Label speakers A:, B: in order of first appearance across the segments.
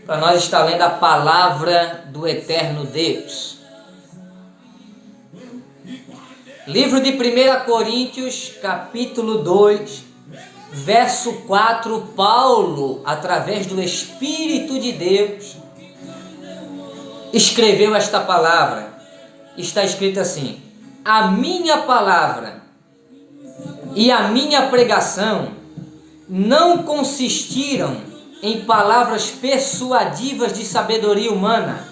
A: para nós estar lendo a palavra do eterno Deus. Livro de 1 Coríntios, capítulo 2, verso 4, Paulo, através do Espírito de Deus, escreveu esta palavra. Está escrito assim: a minha palavra e a minha pregação não consistiram em palavras persuasivas de sabedoria humana,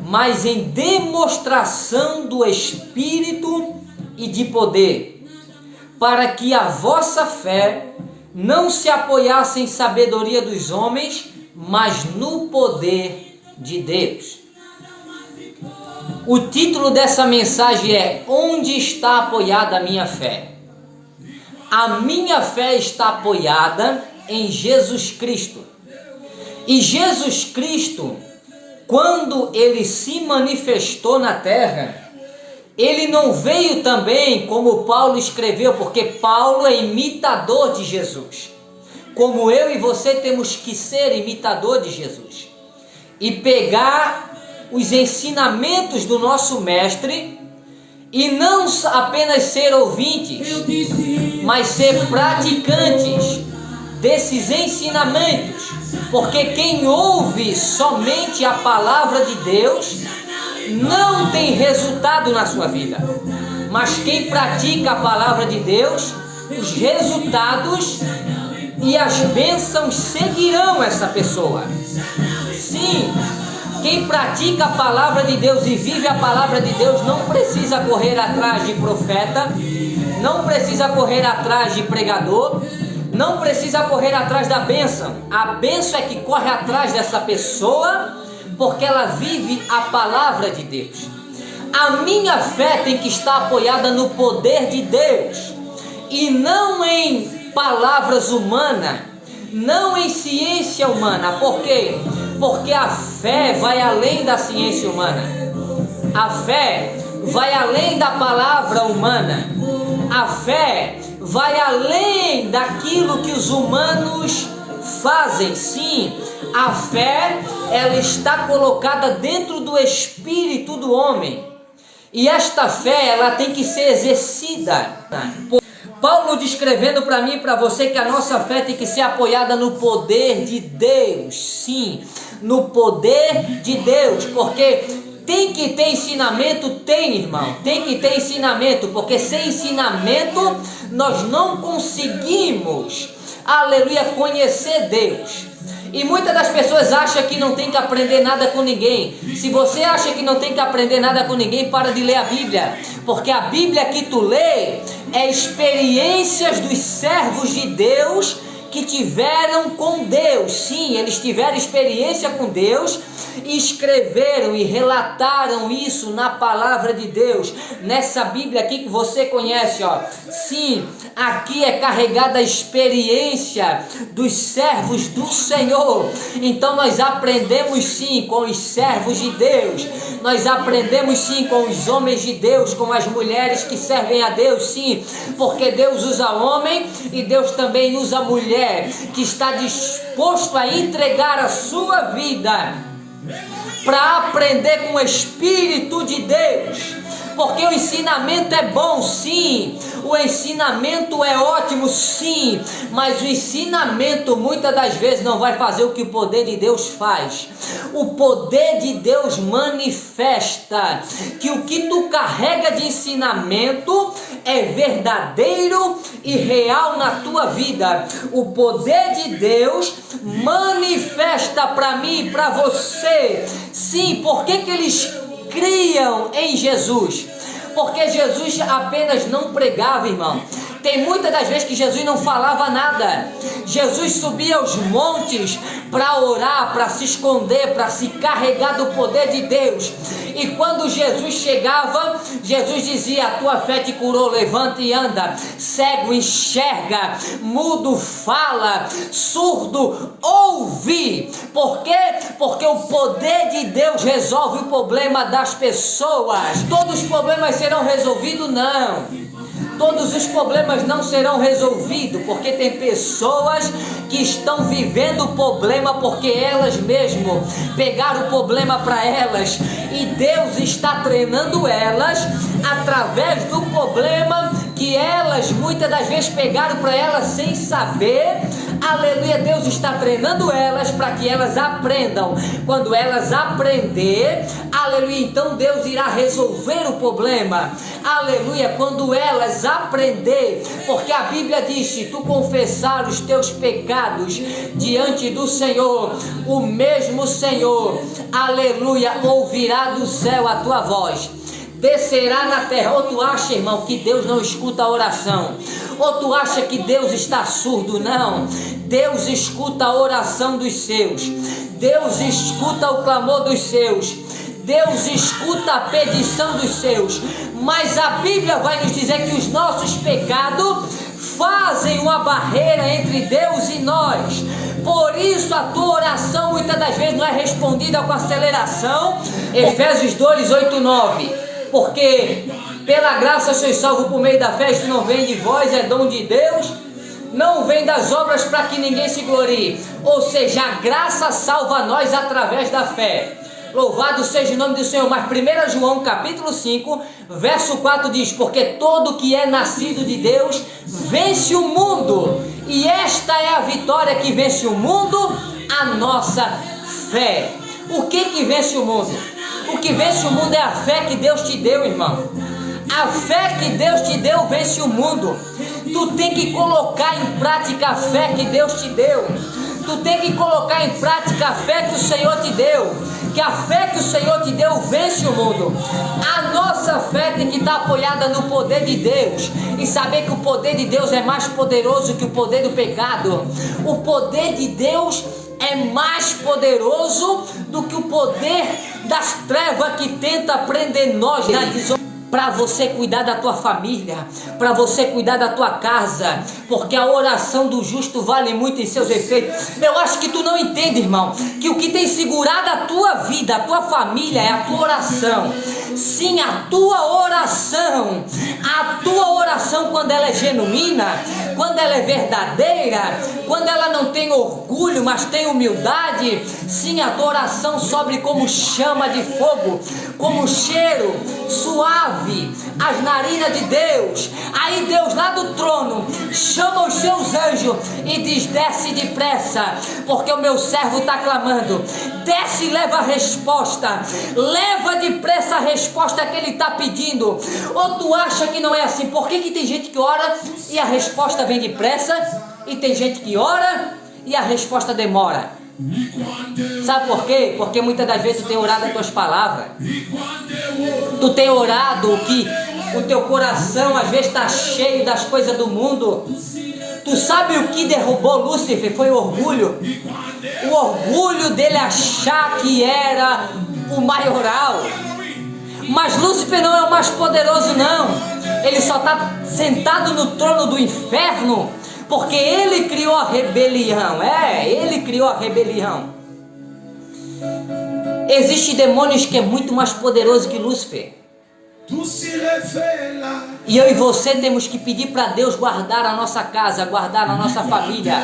A: mas em demonstração do Espírito e de poder, para que a vossa fé não se apoiasse em sabedoria dos homens, mas no poder de Deus. O título dessa mensagem é: onde está apoiada a minha fé? A minha fé está apoiada em Jesus Cristo. E Jesus Cristo, quando ele se manifestou na terra, ele não veio também como Paulo escreveu, porque Paulo é imitador de Jesus. Como eu e você temos que ser imitador de Jesus e pegar os ensinamentos do nosso mestre e não apenas ser ouvintes, mas ser praticantes desses ensinamentos, porque quem ouve somente a palavra de Deus não tem resultado na sua vida, mas quem pratica a palavra de Deus, os resultados e as bênçãos seguirão essa pessoa. Sim, quem pratica a palavra de Deus e vive a palavra de Deus não precisa correr atrás de profeta, não precisa correr atrás de pregador, não precisa correr atrás da bênção. A bênção é que corre atrás dessa pessoa, porque ela vive a palavra de Deus. A minha fé tem que estar apoiada no poder de Deus e não em palavras humanas, não em ciência humana. Por quê? Porque a fé vai além da ciência humana. A fé vai além da palavra humana. A fé vai além daquilo que os humanos fazem. Sim, a fé, ela está colocada dentro do espírito do homem. E esta fé, ela tem que ser exercida. Paulo descrevendo para mim e para você que a nossa fé tem que ser apoiada no poder de Deus. Sim, no poder de Deus, porque tem que ter ensinamento, tem, irmão, tem que ter ensinamento, porque sem ensinamento nós não conseguimos, aleluia, conhecer Deus. E muitas das pessoas acham que não tem que aprender nada com ninguém. Se você acha que não tem que aprender nada com ninguém, para de ler a Bíblia, porque a Bíblia que tu lê é experiências dos servos de Deus que tiveram com Deus. Sim, eles tiveram experiência com Deus e escreveram e relataram isso na palavra de Deus, nessa Bíblia aqui que você conhece, ó. Sim, aqui é carregada a experiência dos servos do Senhor. Então nós aprendemos sim com os servos de Deus, nós aprendemos sim com os homens de Deus, com as mulheres que servem a Deus, sim, porque Deus usa homem e Deus também usa mulher que está disposto a entregar a sua vida para aprender com o Espírito de Deus. Porque o ensinamento é bom, sim, o ensinamento é ótimo, sim, mas o ensinamento muitas das vezes não vai fazer o que o poder de Deus faz. O poder de Deus manifesta que o que tu carrega de ensinamento é verdadeiro e real na tua vida. O poder de Deus manifesta para mim e para você. Sim, por que eles criam em Jesus? Porque Jesus apenas não pregava, irmão. Tem muitas das vezes que Jesus não falava nada. Jesus subia aos montes para orar, para se esconder, para se carregar do poder de Deus. E quando Jesus chegava, Jesus dizia: a tua fé te curou, levanta e anda. Cego enxerga, mudo fala, surdo ouve. Por quê? Porque o poder de Deus resolve o problema das pessoas. Todos os problemas serão resolvidos? Não. todos os problemas não serão resolvidos, porque tem pessoas que estão vivendo o problema porque elas mesmo pegaram o problema para elas, e Deus está treinando elas através do problema que elas muitas das vezes pegaram para elas sem saber. Aleluia, Deus está treinando elas para que elas aprendam. Quando elas aprender, aleluia, então Deus irá resolver o problema. Aleluia, quando elas aprender, porque a Bíblia diz: se tu confessar os teus pecados diante do Senhor, o mesmo Senhor, aleluia, ouvirá do céu a tua voz, descerá na terra. Ou tu acha, irmão, que Deus não escuta a oração? Ou tu acha que Deus está surdo? Não, Deus escuta a oração dos seus, Deus escuta o clamor dos seus, Deus escuta a petição dos seus. Mas a Bíblia vai nos dizer que os nossos pecados fazem uma barreira entre Deus e nós. Por isso a tua oração muitas das vezes não é respondida com aceleração. Efésios 2, 8, 9. Porque pela graça sois salvos por meio da fé, isto não vem de vós, é dom de Deus, não vem das obras para que ninguém se glorie. Ou seja, a graça salva nós através da fé. Louvado seja o nome do Senhor. Mas 1 João capítulo 5 verso 4 diz: porque todo que é nascido de Deus vence o mundo, e esta é a vitória que vence o mundo, a nossa fé. O que vence o mundo? O que vence o mundo é a fé que Deus te deu, irmão. A fé que Deus te deu vence o mundo. Tu tem que colocar em prática a fé que Deus te deu. Tu tem que colocar em prática a fé que o Senhor te deu. Que a fé que o Senhor te deu vence o mundo. A nossa fé tem que estar apoiada no poder de Deus, e saber que o poder de Deus é mais poderoso que o poder do pecado. O poder de Deus é mais poderoso do que o poder das trevas que tenta prender nós na desonra. Para você cuidar da tua família, para você cuidar da tua casa, porque a oração do justo vale muito em seus efeitos. Eu acho que tu não entende, irmão, que o que tem segurado a tua vida, a tua família, é a tua oração. Sim, a tua oração, quando ela é genuína, quando ela é verdadeira, quando ela não tem orgulho, mas tem humildade, sim, a tua oração sobe como chama de fogo, como cheiro suave as narinas de Deus. Aí Deus lá do trono chama os seus anjos e diz: desce depressa, porque o meu servo está clamando. Desce e leva a resposta, leva depressa a resposta que ele está pedindo. Ou tu acha que não é assim? Por que tem gente que ora e a resposta vem depressa, e tem gente que ora e a resposta demora? Sabe por quê? Porque muitas das vezes tu tem orado as tuas palavras, tu tem orado que o teu coração às vezes está cheio das coisas do mundo. Tu sabe o que derrubou Lúcifer? Foi o orgulho. O orgulho dele achar que era o maioral. Mas Lúcifer não é o mais poderoso, não. Ele só está sentado no trono do inferno porque ele criou a rebelião. Ele criou a rebelião. Existem demônios que é muito mais poderoso que Lúcifer. E eu e você temos que pedir para Deus guardar a nossa casa, guardar a nossa família,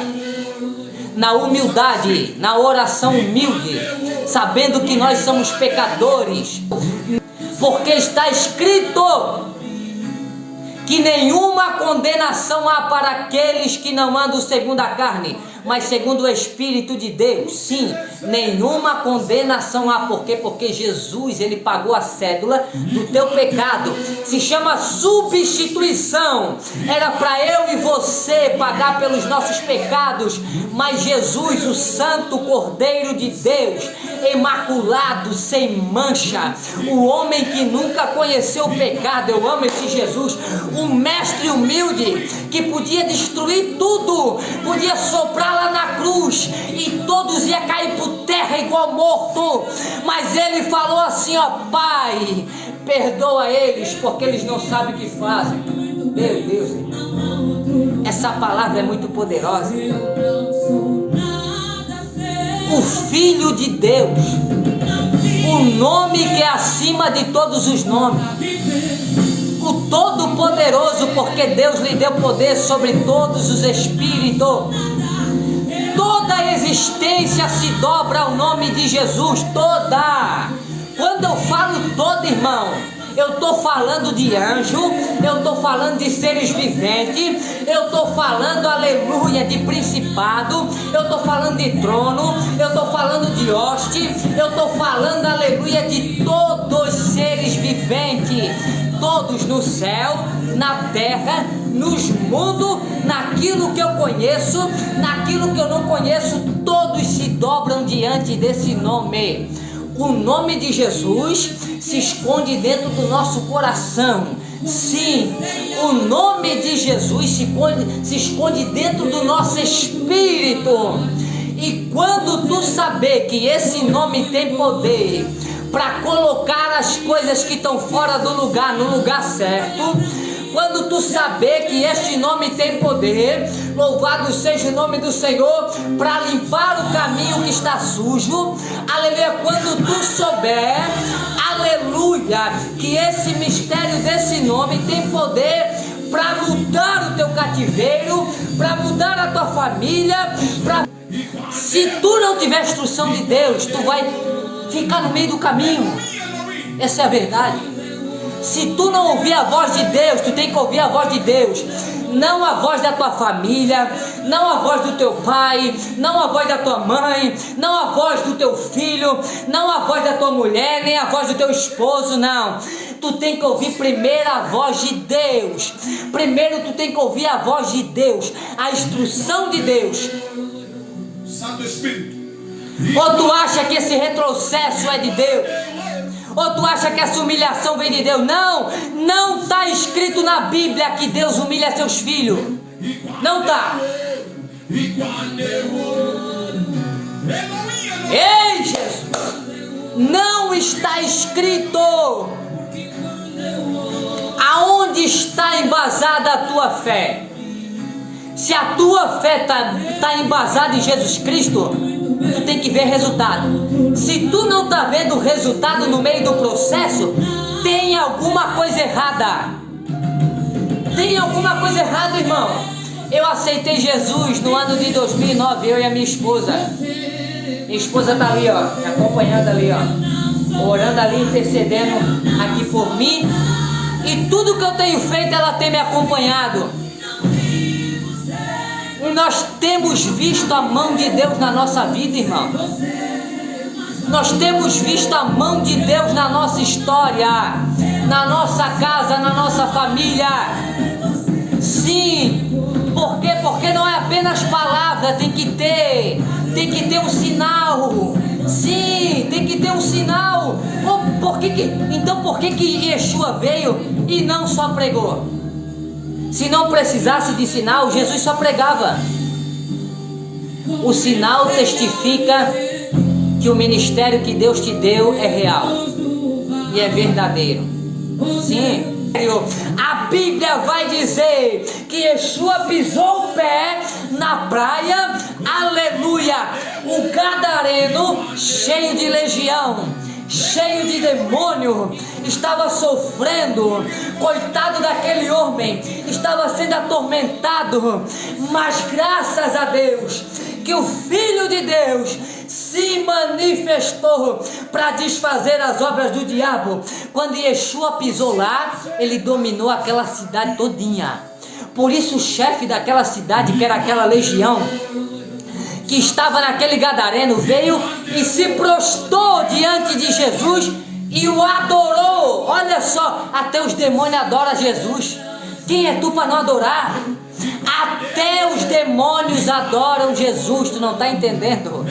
A: na humildade, na oração humilde, sabendo que nós somos pecadores, porque está escrito que nenhuma condenação há para aqueles que não andam segundo a carne, mas segundo o Espírito de Deus. Sim, nenhuma condenação há. Por quê? Porque Jesus, ele pagou a cédula do teu pecado. Se chama substituição. Era para eu e você pagar pelos nossos pecados, mas Jesus, o Santo Cordeiro de Deus, imaculado, sem mancha, o homem que nunca conheceu o pecado, eu amo esse Jesus, um mestre humilde que podia destruir tudo, podia soprar lá na cruz e todos iam cair por terra igual morto, mas ele falou assim: ó Pai, perdoa eles porque eles não sabem o que fazem. Meu Deus, essa palavra é muito poderosa. O Filho de Deus, o nome que é acima de todos os nomes, o Todo-Poderoso, porque Deus lhe deu poder sobre todos os espíritos. Toda a existência se dobra ao nome de Jesus, toda. Quando eu falo toda, irmão, eu estou falando de anjo, eu estou falando de seres viventes, eu estou falando, aleluia, de principado, eu estou falando de trono, eu estou falando de hoste, eu estou falando, aleluia, de todos os seres viventes, todos no céu, na terra, nos mundos, naquilo que eu conheço, naquilo que eu não conheço, todos se dobram diante desse nome. O nome de Jesus se esconde dentro do nosso coração. Sim, o nome de Jesus se esconde dentro do nosso espírito. E quando tu saber que esse nome tem poder para colocar as coisas que estão fora do lugar no lugar certo, quando tu saber que este nome tem poder, louvado seja o nome do Senhor, para limpar o caminho que está sujo, aleluia, quando tu souber, aleluia, que esse mistério desse nome tem poder para mudar o teu cativeiro, para mudar a tua família, se tu não tiver instrução de Deus, tu vai ficar no meio do caminho. Essa é a verdade. Se tu não ouvir a voz de Deus, tu tem que ouvir a voz de Deus, não a voz da tua família, não a voz do teu pai, não a voz da tua mãe, não a voz do teu filho, não a voz da tua mulher, nem a voz do teu esposo, não. Tu tem que ouvir primeiro a voz de Deus. Primeiro tu tem que ouvir a voz de Deus, a instrução de Deus. Santo Espírito. Ou tu acha que esse retrocesso é de Deus? Ou tu acha que essa humilhação vem de Deus? Não, não está escrito na Bíblia que Deus humilha seus filhos. Não está. Ei, Jesus! Não está escrito. Aonde está embasada a tua fé? Se a tua fé está embasada em Jesus Cristo, tu tem que ver resultado. Se tu não está vendo resultado no meio do processo, tem alguma coisa errada. Tem alguma coisa errada, irmão. Eu aceitei Jesus no ano de 2009, eu e a minha esposa. Minha esposa está ali, ó, me acompanhando ali, ó, orando ali, intercedendo aqui por mim. E tudo que eu tenho feito, ela tem me acompanhado. Nós temos visto a mão de Deus na nossa vida, irmão. Nós temos visto a mão de Deus na nossa história, na nossa casa, na nossa família. Sim. Por quê? Porque não é apenas palavra, tem que ter um sinal. Sim, tem que ter um sinal. Então por que Yeshua veio e não só pregou? Se não precisasse de sinal, Jesus só pregava. O sinal testifica que o ministério que Deus te deu é real e é verdadeiro. Sim. A Bíblia vai dizer que Yeshua pisou o pé na praia, aleluia, o gadareno cheio de legião, cheio de demônio, estava sofrendo, coitado daquele homem, estava sendo atormentado, mas graças a Deus, que o Filho de Deus se manifestou para desfazer as obras do diabo. Quando Yeshua pisou lá, ele dominou aquela cidade todinha. Por isso o chefe daquela cidade, que era aquela legião, que estava naquele gadareno, veio e se prostrou diante de Jesus e o adorou. Olha só, até os demônios adoram Jesus. Quem é tu para não adorar? Até os demônios adoram Jesus, tu não está entendendo?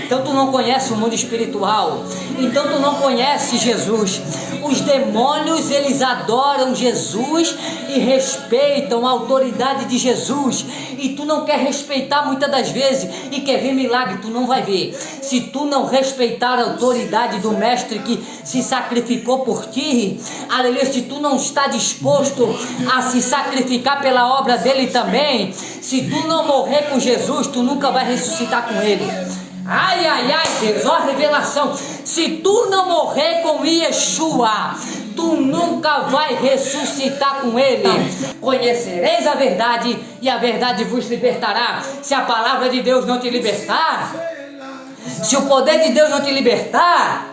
A: Então tu não conhece o mundo espiritual, então tu não conhece Jesus. Os demônios, eles adoram Jesus e respeitam a autoridade de Jesus, e tu não quer respeitar muitas das vezes e quer ver milagre, tu não vai ver. Se tu não respeitar a autoridade do mestre que se sacrificou por ti, aleluia, se tu não está disposto a se sacrificar pela obra dele também, se tu não morrer com Jesus, tu nunca vai ressuscitar com ele. Ai, ai, ai, Deus, ó a revelação. Se tu não morrer com Yeshua, tu nunca vai ressuscitar com Ele. Conhecereis a verdade e a verdade vos libertará. Se a palavra de Deus não te libertar, se o poder de Deus não te libertar,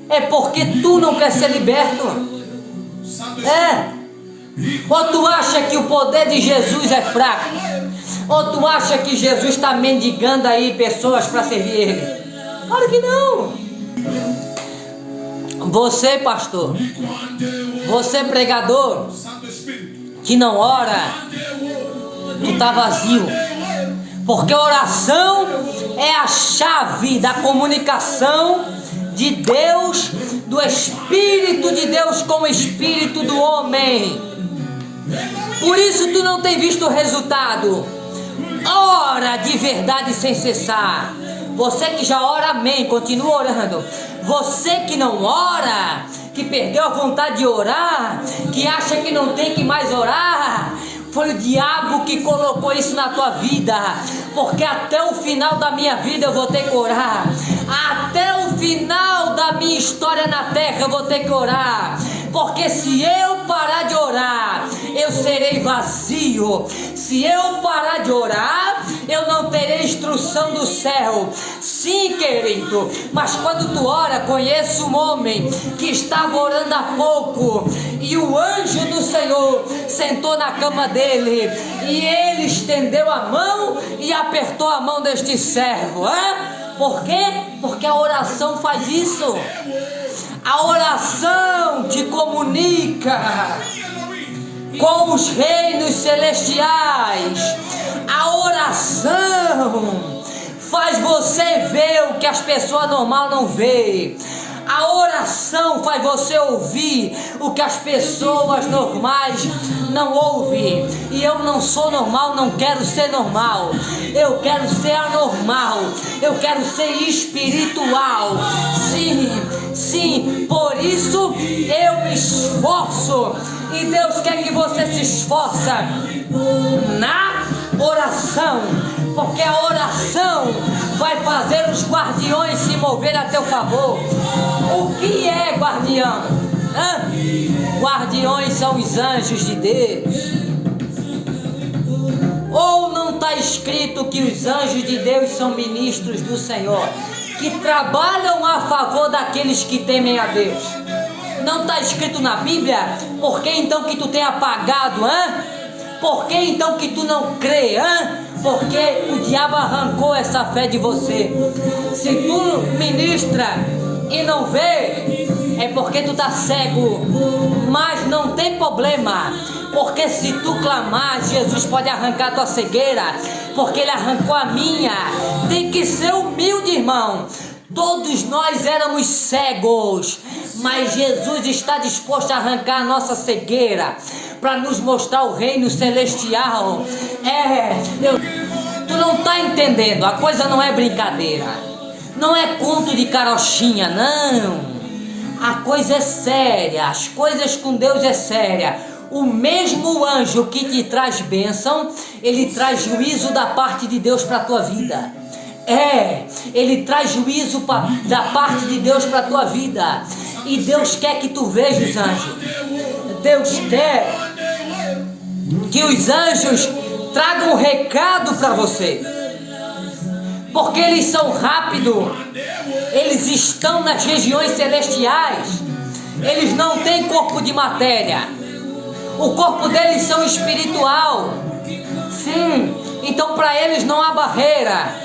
A: é porque tu não quer ser liberto. Ou tu acha que o poder de Jesus é fraco? Ou tu acha que Jesus está mendigando aí pessoas para servir Ele? Claro que não. Você, pastor, você, pregador, que não ora, tu está vazio. Porque a oração é a chave da comunicação de Deus, do Espírito de Deus com o Espírito do homem. Por isso tu não tem visto o resultado. Ora de verdade sem cessar. Você que já ora, amém, continua orando. Você que não ora, que perdeu a vontade de orar, que acha que não tem que mais orar, foi o diabo que colocou isso na tua vida. Porque até o final da minha vida eu vou ter que orar. Até o final da minha história na terra eu vou ter que orar. Porque se eu parar de orar, eu serei vazio. Se eu parar de orar, eu não terei instrução do céu. Sim, querido, mas quando tu ora, conheço um homem que estava orando há pouco, e o anjo do Senhor sentou na cama dele, e ele estendeu a mão e apertou a mão deste servo. Por quê? Porque a oração faz isso. A oração te comunica com os reinos celestiais. A oração faz você ver o que as pessoas normais não veem. A oração faz você ouvir o que as pessoas normais não ouvem. E eu não sou normal, não quero ser normal. Eu quero ser anormal. Eu quero ser espiritual. Sim, por isso eu me esforço. E Deus quer que você se esforça na oração. Porque a oração vai fazer os guardiões se mover a teu favor. O que é guardião? Guardiões são os anjos de Deus. Ou não está escrito que os anjos de Deus são ministros do Senhor, que trabalham a favor daqueles que temem a Deus? Não está escrito na Bíblia? Por que então que tu tem apagado? Por que então que tu não crê? Porque o diabo arrancou essa fé de você. Se tu ministra e não vê, é porque tu está cego. Mas não tem problema, porque se tu clamar, Jesus pode arrancar a tua cegueira, porque Ele arrancou a minha. Tem que ser humilde, irmão. Todos nós éramos cegos, mas Jesus está disposto a arrancar a nossa cegueira para nos mostrar o reino celestial. Tu não está entendendo, a coisa não é brincadeira, não é conto de carochinha, não. A coisa é séria, as coisas com Deus é séria. O mesmo anjo que te traz bênção, ele traz juízo da parte de Deus para a tua vida. Ele traz juízo da parte de Deus para a tua vida. E Deus quer que tu veja os anjos. Deus quer que os anjos tragam um recado para você. Porque eles são rápidos. Eles estão nas regiões celestiais. Eles não têm corpo de matéria. O corpo deles são espiritual. Sim, então para eles não há barreira.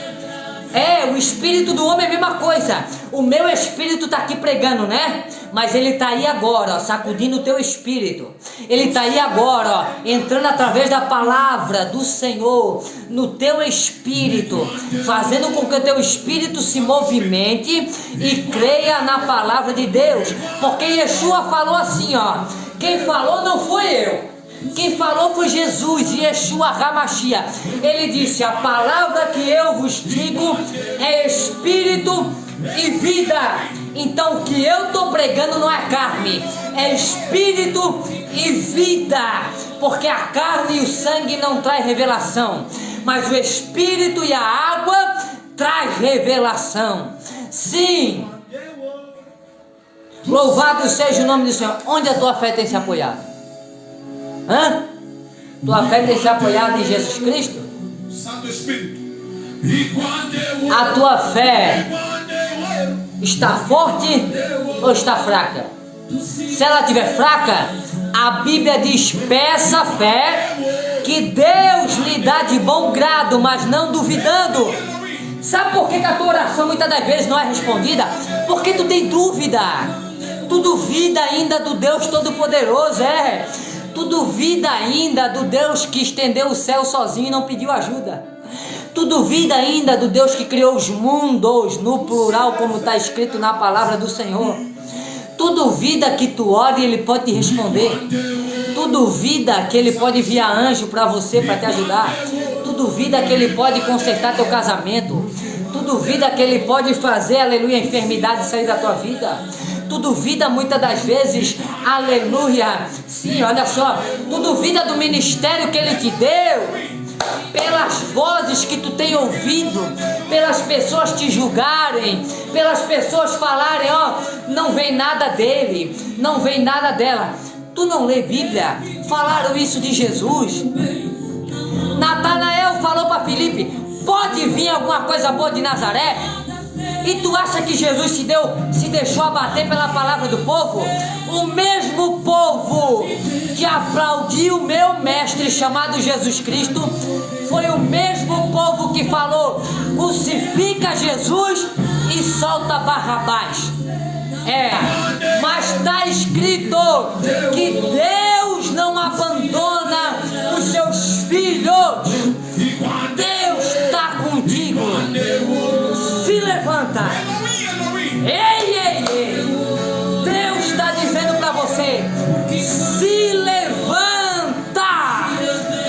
A: O espírito do homem é a mesma coisa. O meu espírito está aqui pregando, né? Mas ele está aí agora, sacudindo o teu espírito. Ele está aí agora, entrando através da palavra do Senhor no teu espírito, fazendo com que o teu espírito se movimente e creia na palavra de Deus. Porque Yeshua falou assim, quem falou não foi eu. Quem falou foi Jesus, Yeshua HaMashiach. Ele disse: a palavra que eu vos digo é espírito e vida. Então o que eu estou pregando não é carne, é espírito e vida. Porque a carne e o sangue não traz revelação, mas o espírito e a água traz revelação. Sim. Louvado seja o nome do Senhor. Onde a tua fé tem se apoiado? Hã? Tua fé tem se apoiado em Jesus Cristo?
B: Santo Espírito.
A: A tua fé está forte ou está fraca? Se ela estiver fraca, a Bíblia diz: peça fé que Deus lhe dá de bom grado, mas não duvidando. Sabe por que a tua oração muitas das vezes não é respondida? Porque tu tem dúvida. Tu duvida ainda do Deus Todo-Poderoso, Tu duvida ainda do Deus que estendeu o céu sozinho e não pediu ajuda. Tu duvida ainda do Deus que criou os mundos, no plural, como está escrito na palavra do Senhor. Tu duvida que tu ore e Ele pode te responder. Tu duvida que Ele pode enviar anjo para você, para te ajudar. Tu duvida que Ele pode consertar teu casamento. Tu duvida que Ele pode fazer, aleluia, a enfermidade sair da tua vida. Tu duvida muitas das vezes, aleluia, sim, olha só, tu duvida do ministério que Ele te deu, pelas vozes que tu tem ouvido, pelas pessoas te julgarem, pelas pessoas falarem, não vem nada dele, não vem nada dela. Tu não lê Bíblia? Falaram isso de Jesus. Natanael falou para Filipe: pode vir alguma coisa boa de Nazaré? E tu acha que Jesus se deixou abater pela palavra do povo? O mesmo povo que aplaudiu o meu mestre chamado Jesus Cristo foi o mesmo povo que falou: crucifica Jesus e solta Barrabás. Mas está escrito que Deus não abandona os seus filhos. Deus está contigo. Se levanta. Ei. Deus está dizendo para você: se levanta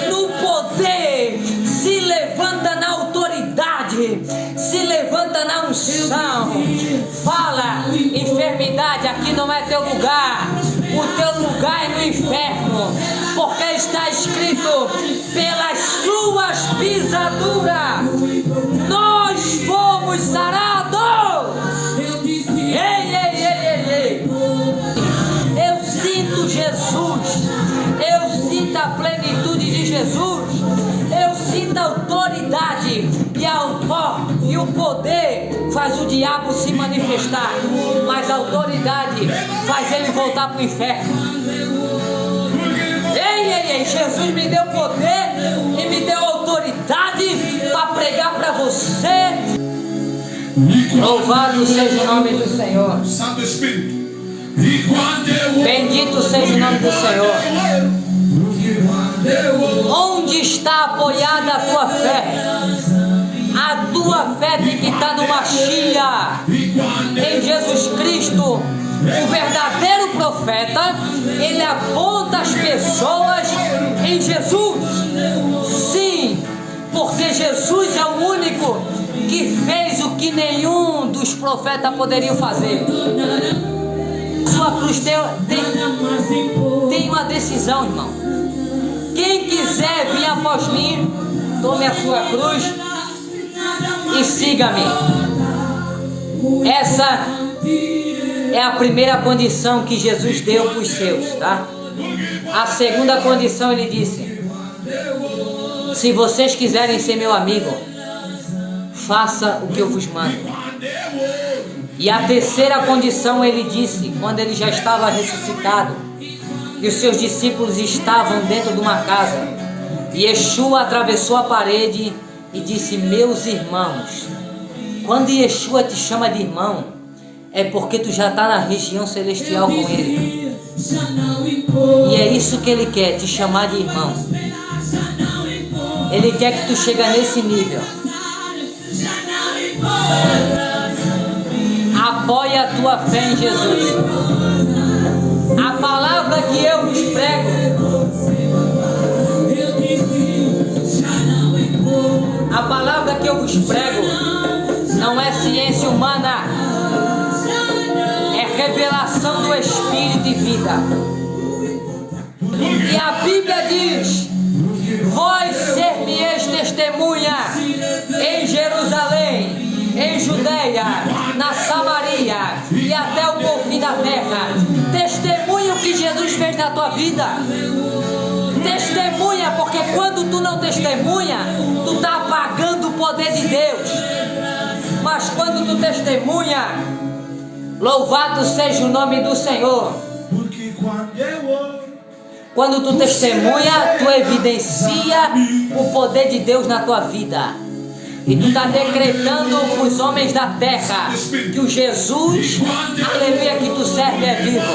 A: no poder, se levanta na autoridade, se levanta na unção. Fala: enfermidade, aqui não é teu lugar. O teu lugar é no inferno, porque está escrito: pelas suas pisaduras nós fomos sarados. Ei. Eu sinto Jesus, eu sinto a plenitude de Jesus, eu sinto a autoridade e o poder faz o diabo se manifestar, mas a autoridade faz ele voltar para o inferno. Ei, Jesus me deu poder e me deu autoridade para pregar para você. Louvado seja o nome do Senhor.
B: Santo Espírito.
A: Bendito seja o nome do Senhor. Onde está apoiada a tua fé? A tua fé tem que estar no Machia, em Jesus Cristo. O verdadeiro profeta, ele aponta as pessoas em Jesus. Sim, porque Jesus é o único que fez o que nenhum dos profetas poderiam fazer. Sua cruz tem uma decisão, irmão. Quem quiser vir após mim, tome a sua cruz e siga-me. Essa é a primeira condição que Jesus deu para os seus, tá? A segunda condição, ele disse: se vocês quiserem ser meu amigo, faça o que eu vos mando. E a terceira condição, ele disse, quando ele já estava ressuscitado e os seus discípulos estavam dentro de uma casa, e Yeshua atravessou a parede e disse: meus irmãos. Quando Yeshua te chama de irmão, é porque tu já está na região celestial com Ele. E é isso que Ele quer, te chamar de irmão. Ele quer que tu chegue nesse nível. Apoia a tua fé em Jesus. A palavra que eu vos prego, a palavra que eu vos prego não é ciência humana, é revelação do Espírito e vida. E a Bíblia diz: vós ser-me-eis testemunha em Jerusalém, em Judeia, na Samaria e até o confim da terra. fez na tua vida. Testemunha, porque quando tu não testemunha, tu está apagando o poder de Deus. Mas quando tu testemunha, louvado seja o nome do Senhor.
B: Porque quando eu oro,
A: Quando tu testemunha, tu evidencia o poder de Deus na tua vida. E tu está decretando para os homens da terra que o Jesus, aleluia, que tu serve é vivo.